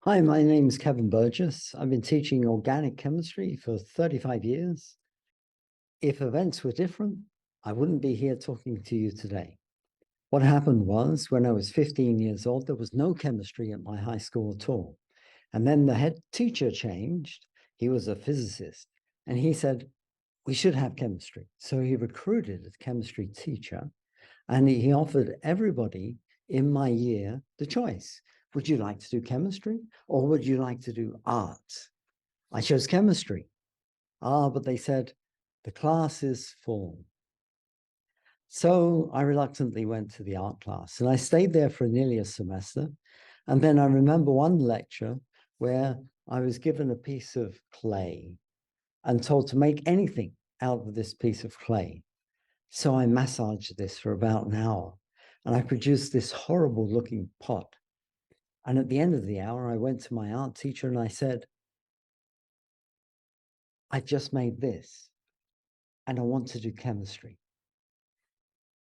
Hi, my name's Kevin Burgess. I've been teaching organic chemistry for 35 years. If events were different, I wouldn't be here talking to you today. What happened was, when I was 15 years old, there was no chemistry at my high school at all. And then the head teacher changed. He was a physicist. And he said, we should have chemistry. So he recruited a chemistry teacher, and he offered everybody in my year the choice. Would you like to do chemistry or would you like to do art? I chose chemistry. But they said, the class is full. So I reluctantly went to the art class and I stayed there for nearly a semester. And then I remember one lecture where I was given a piece of clay and told to make anything out of this piece of clay. So I massaged this for about an hour and I produced this horrible looking pot. And at the end of the hour, I went to my art teacher and I said, I just made this and I want to do chemistry.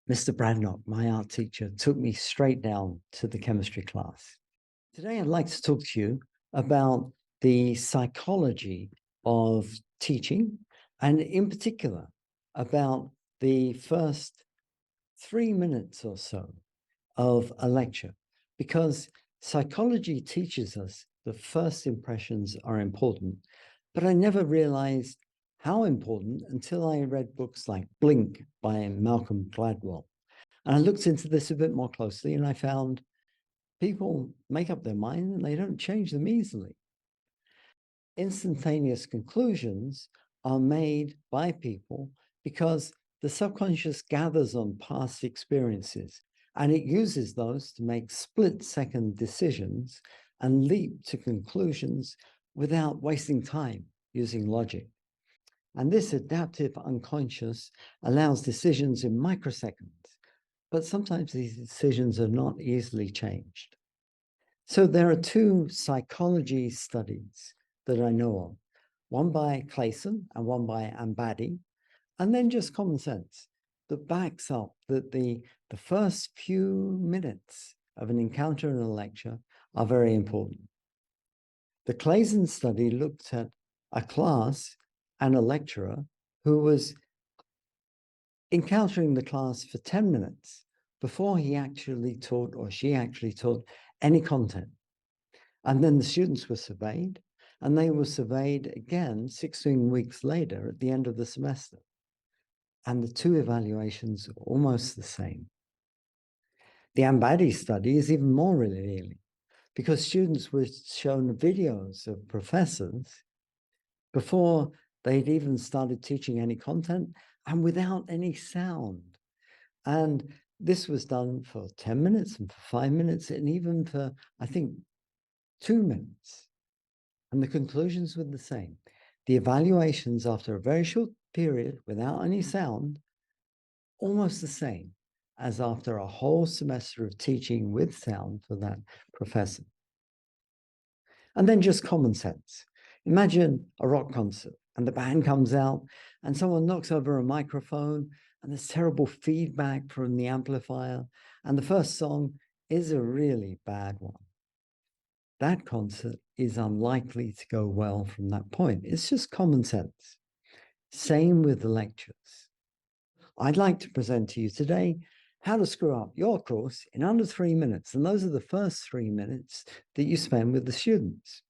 Mr. Bradnock, my art teacher, took me straight down to the chemistry class. Today, I'd like to talk to you about the psychology of teaching, and in particular, about the first 3 minutes or so of a lecture, because psychology teaches us that first impressions are important, but I never realized how important until I read books like Blink by Malcolm Gladwell. And I looked into this a bit more closely and I found people make up their mind and they don't change them easily. Instantaneous conclusions are made by people because the subconscious gathers on past experiences and it uses those to make split-second decisions and leap to conclusions without wasting time using logic. And this adaptive unconscious allows decisions in microseconds, but sometimes these decisions are not easily changed. So there are two psychology studies that I know of, one by Clayson and one by Ambady, and then just common sense that backs up that the first few minutes of an encounter in a lecture are very important. The Clayson study looked at a class and a lecturer who was encountering the class for 10 minutes before he actually taught or she actually taught any content. And then the students were surveyed, and they were surveyed again 16 weeks later at the end of the semester. And the two evaluations are almost the same. The Ambady study is even more revealing because students were shown videos of professors before they'd even started teaching any content and without any sound. And this was done for 10 minutes and for 5 minutes and even for, I think, 2 minutes. And the conclusions were the same. The evaluations after a very short period without any sound, almost the same as after a whole semester of teaching with sound for that professor. And then just common sense. Imagine a rock concert and the band comes out and someone knocks over a microphone and there's terrible feedback from the amplifier and the first song is a really bad one. That concert is unlikely to go well from that point. It's just common sense. Same with the lectures. I'd like to present to you today how to screw up your course in under 3 minutes. And those are the first 3 minutes that you spend with the students.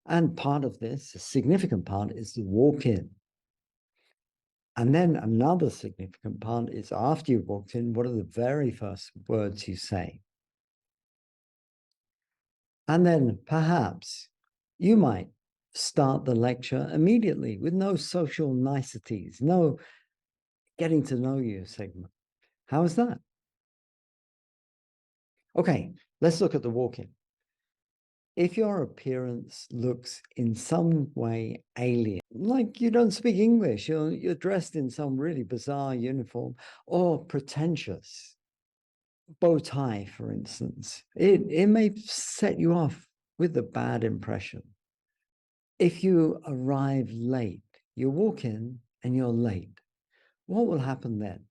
And part of this, a significant part, is the walk-in. And then another significant part is after you've walked in, what are the very first words you say? And then perhaps you might start the lecture immediately with no social niceties, no getting to know you segment. How is that? Okay, let's look at the walk-in. If your appearance looks in some way alien, like you don't speak English, you're dressed in some really bizarre uniform, or pretentious, bow tie, for instance, it may set you off with a bad impression. If you arrive late, you walk in and you're late, what will happen then?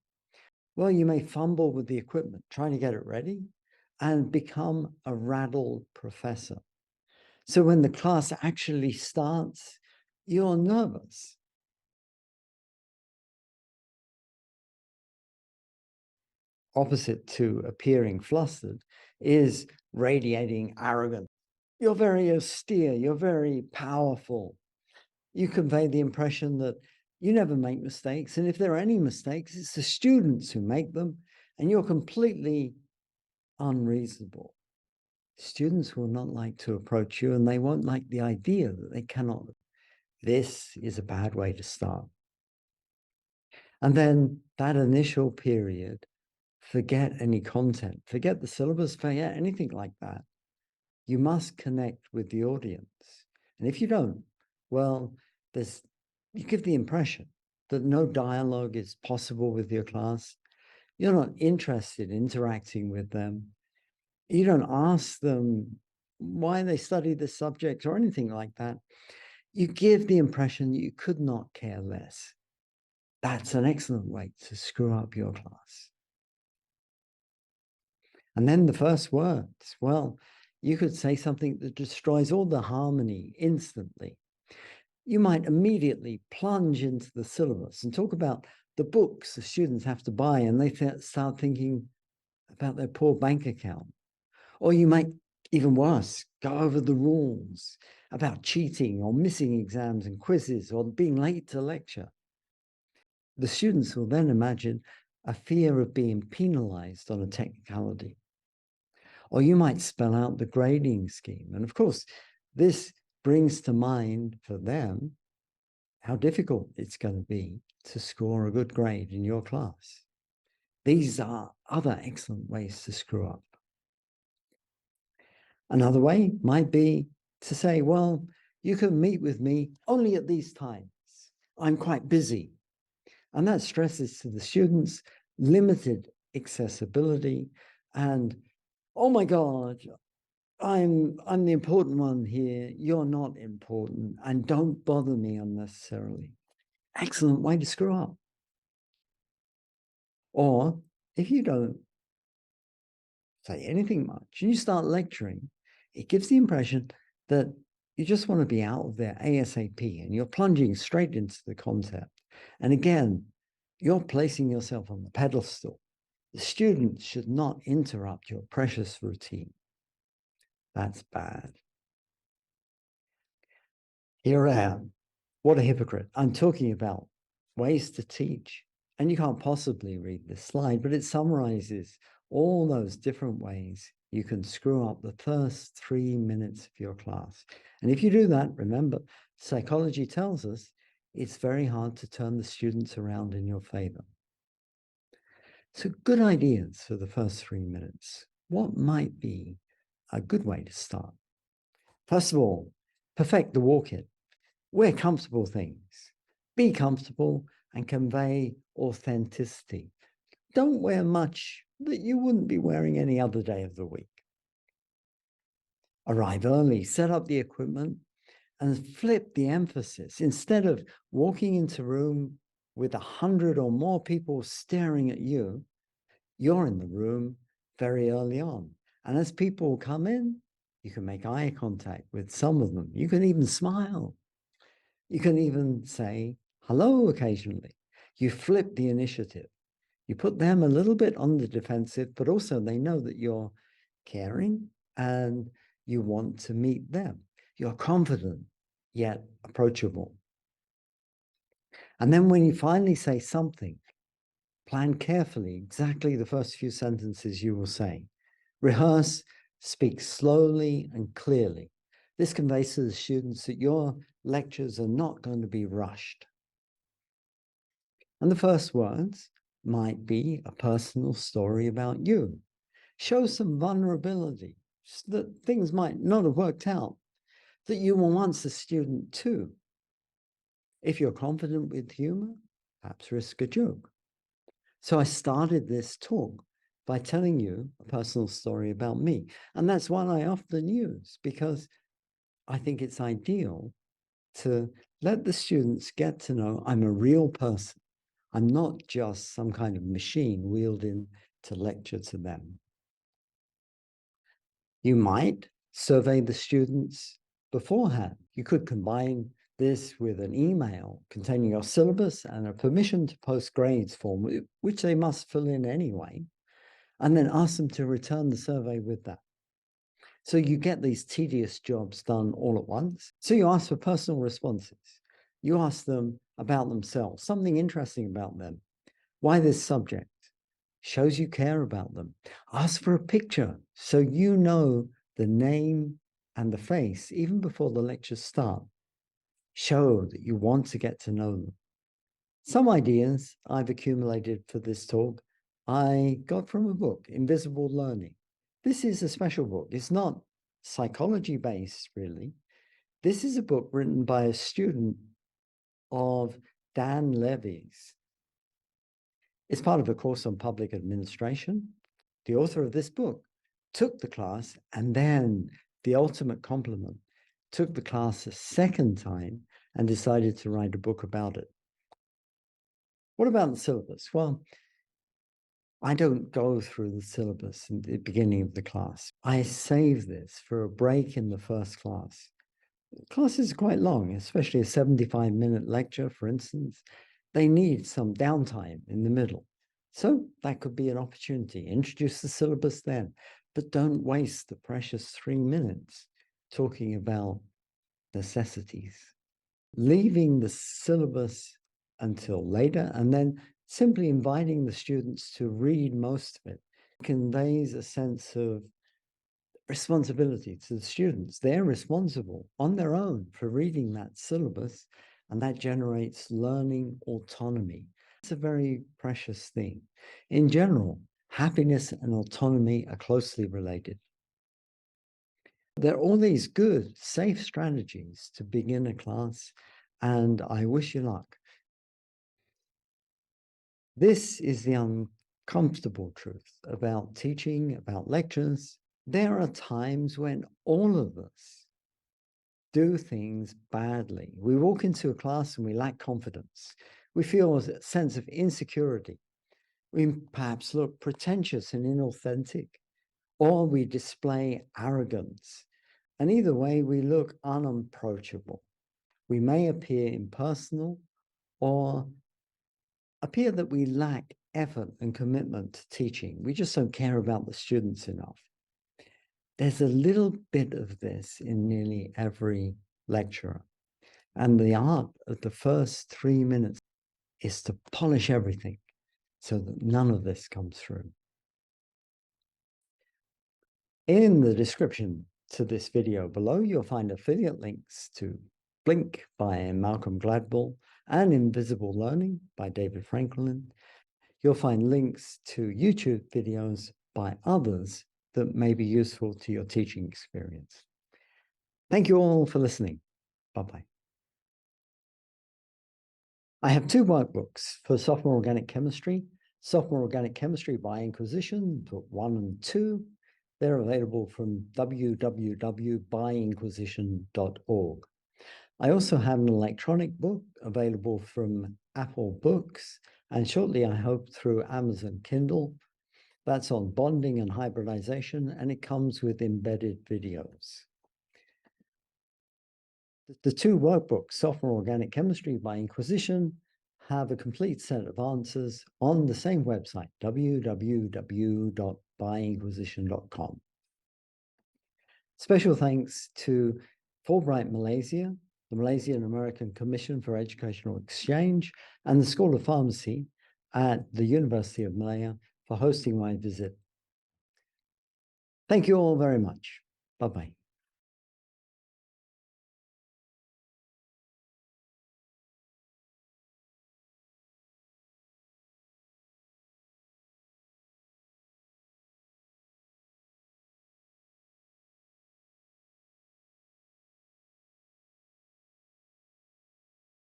Well, you may fumble with the equipment, trying to get it ready, and become a rattled professor. So when the class actually starts, you're nervous. Opposite to appearing flustered is radiating arrogance. You're very austere, you're very powerful. You convey the impression that you never make mistakes. And if there are any mistakes, it's the students who make them, and you're completely unreasonable. Students will not like to approach you, and they won't like the idea that they cannot. This is a bad way to start. And then that initial period, forget any content, forget the syllabus, forget anything like that. You must connect with the audience. And if you don't, well, you give the impression that no dialogue is possible with your class. You're not interested in interacting with them. You don't ask them why they study this subject or anything like that. You give the impression that you could not care less. That's an excellent way to screw up your class. And then the first words, well, you could say something that destroys all the harmony instantly. You might immediately plunge into the syllabus and talk about the books the students have to buy, and they start thinking about their poor bank account. Or you might, even worse, go over the rules about cheating or missing exams and quizzes or being late to lecture. The students will then imagine a fear of being penalized on a technicality. Or you might spell out the grading scheme. And of course, this brings to mind for them how difficult it's going to be to score a good grade in your class. These are other excellent ways to screw up. Another way might be to say, well, you can meet with me only at these times. I'm quite busy. And that stresses to the students limited accessibility and, oh my God, I'm the important one here. You're not important, and don't bother me unnecessarily. Excellent way to screw up. Or if you don't say anything much and you start lecturing, it gives the impression that you just want to be out of there ASAP and you're plunging straight into the concept. And again, you're placing yourself on the pedestal. The student should not interrupt your precious routine. That's bad. Here I am. What a hypocrite. I'm talking about ways to teach. And you can't possibly read this slide, but it summarizes all those different ways you can screw up the first 3 minutes of your class. And if you do that, remember, psychology tells us it's very hard to turn the students around in your favor. So good ideas for the first 3 minutes. What might be a good way to start? First of all, perfect the walk-in. Wear comfortable things. Be comfortable and convey authenticity. Don't wear much that you wouldn't be wearing any other day of the week. Arrive early, set up the equipment, and flip the emphasis. Instead of walking into a room with 100 or more people staring at you, you're in the room very early on. And as people come in, you can make eye contact with some of them. You can even smile. You can even say hello occasionally. You flip the initiative. You put them a little bit on the defensive, but also they know that you're caring and you want to meet them. You're confident, yet approachable. And then when you finally say something, plan carefully exactly the first few sentences you will say. Rehearse, speak slowly and clearly. This conveys to the students that your lectures are not going to be rushed. And the first words might be a personal story about you. Show some vulnerability, that things might not have worked out, that you were once a student too. If you're confident with humor, perhaps risk a joke. So I started this talk by telling you a personal story about me. And that's one I often use because I think it's ideal to let the students get to know I'm a real person. I'm not just some kind of machine wheeled in to lecture to them. You might survey the students beforehand. You could combine this with an email containing your syllabus and a permission to post grades form, which they must fill in anyway, and then ask them to return the survey with that. So you get these tedious jobs done all at once. So you ask for personal responses. You ask them about themselves, something interesting about them. Why this subject? Shows you care about them. Ask for a picture so you know the name and the face even before the lectures start. Show that you want to get to know them. Some ideas I've accumulated for this talk I got from a book, Invisible Learning. This is a special book. It's not psychology-based, really. This is a book written by a student of Dan Levy's. It's part of a course on public administration. The author of this book took the class, and then the ultimate compliment, took the class a second time and decided to write a book about it. What about the syllabus? Well, I don't go through the syllabus in the beginning of the class. I save this for a break in the first class. Classes are quite long, especially a 75-minute lecture, for instance. They need some downtime in the middle. So that could be an opportunity. Introduce the syllabus then, but don't waste the precious 3 minutes talking about necessities. Leaving the syllabus until later, and then simply inviting the students to read most of it conveys a sense of responsibility to the students. They're responsible on their own for reading that syllabus, and that generates learning autonomy. It's a very precious thing. In general, happiness and autonomy are closely related. There are all these good, safe strategies to begin a class, and I wish you luck. This is the uncomfortable truth about teaching, about lectures. There are times when all of us do things badly. We walk into a class and we lack confidence. We feel a sense of insecurity. We perhaps look pretentious and inauthentic, or we display arrogance. And either way, we look unapproachable. We may appear impersonal or appear that we lack effort and commitment to teaching. We just don't care about the students enough. There's a little bit of this in nearly every lecturer. And the art of the first 3 minutes is to polish everything so that none of this comes through. In the description to this video below, you'll find affiliate links to Blink by Malcolm Gladwell and Invisible Learning by David Franklin. You'll find links to YouTube videos by others that may be useful to your teaching experience. Thank you all for listening. Bye-bye. I have 2 workbooks for sophomore organic chemistry. Sophomore Organic Chemistry by Inquisition, Book 1 and 2. They're available from www.byinquisition.org. I also have an electronic book available from Apple Books, and shortly, I hope, through Amazon Kindle. That's on bonding and hybridization, and it comes with embedded videos. The 2 workbooks, Sophomore Organic Chemistry by Inquisition, have a complete set of answers on the same website, www.byinquisition.com. Special thanks to Fulbright Malaysia, the Malaysian American Commission for Educational Exchange, and the School of Pharmacy at the University of Malaya for hosting my visit. Thank you all very much. Bye-bye.